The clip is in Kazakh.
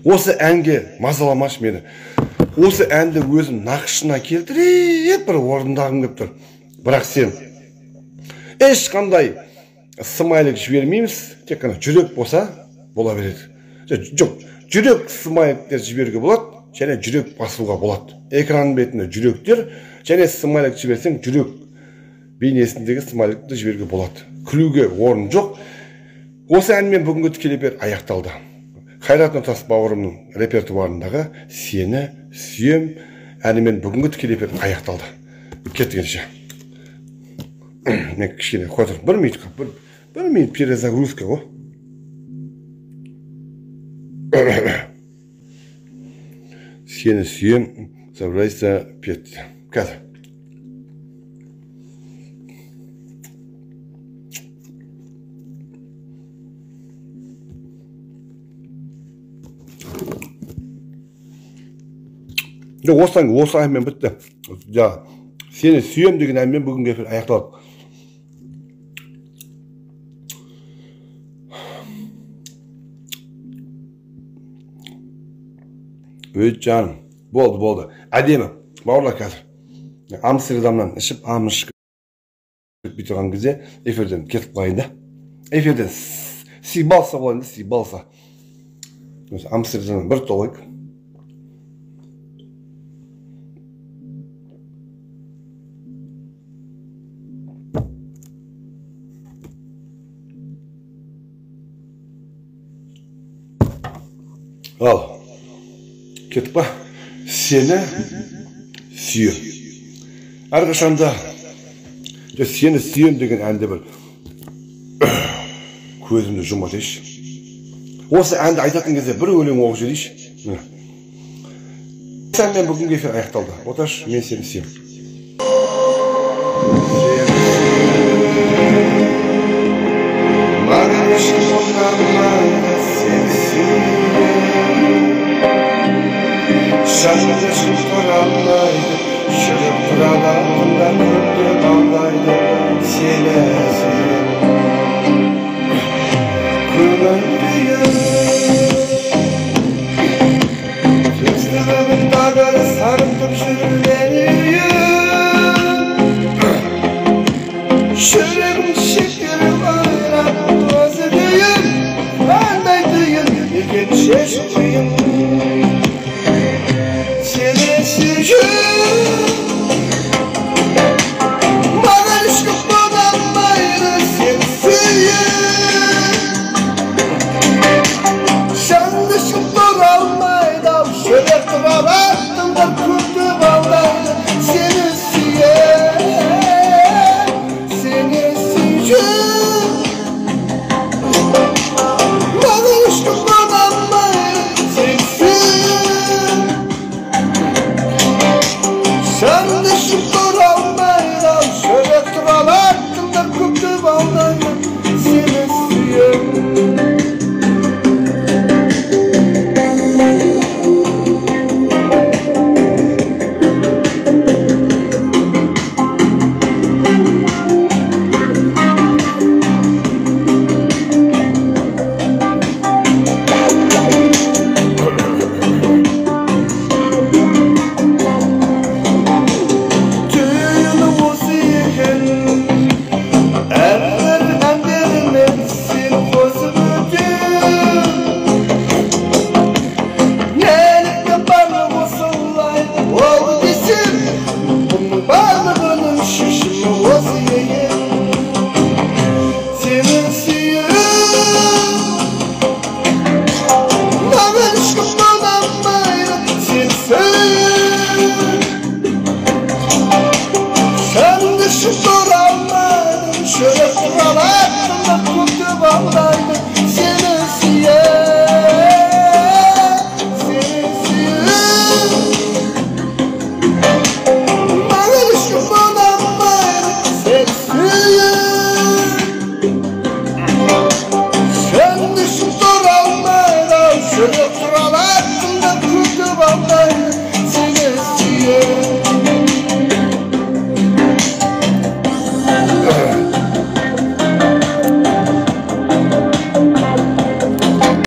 Осы әнге мазаламашы мені. Осы әнді өзім нақышына келтіріп бір орындағым келіп тұр. Бірақ сен ешқандай смайлик жібермейміз, тек қана жүрек болса бола береді. Жоқ, жүрек смайликтер жіберуге болады, және жүрек басуға болады. Экран бетінде жүректер, және смайлик жіберсең жүрек бейнесіндегі смайликті жіберуге болады. Күлуге орын жоқ. Осы әнмен бүгінгі тікелей эфир аяқталды. Қайрат Нұртас бауырымның репертуарындағы «Сені сүйем» әнімен бүгінгі тікелей эфир аяқталды. Кеттігенше. Мен кішкене қойдыр. Бір минут перезагрузка ғой. «Сені сүйем» Заврайса пет. Қазір. Осы әнмен бітті. Сені сүйем деген әнмен бүгінгі эфир аяқталды. Өй жаным, болды. Әдемі. Бауырлар қазір. Амстердамнан ішіп, амышып тұрған кезде эфирден кетіп қалайын да. Эфирден сибалса болайын да, сибалса. Амстердамнан бір толайық. Ал, кетіп па? Сені сүйем. Әрқашанда сені сүйем деген әнді бір көзімді жұма дейші. Осы әнді айтатын кезде бір өлең оқып жүрейші. Сәнмен бүгінгі эфир аяқталды. Оташ, мен сені сүйем. Şarkıda şıktıranlaydı, şırıp duralarında köprü bağlaydı, seni suyum. Kırmızıyım, gözlerimin dağları sarıp şürleniyim. Şırım şekerim ağırap tozluyum, ben de duyum, ilginç yaşayım.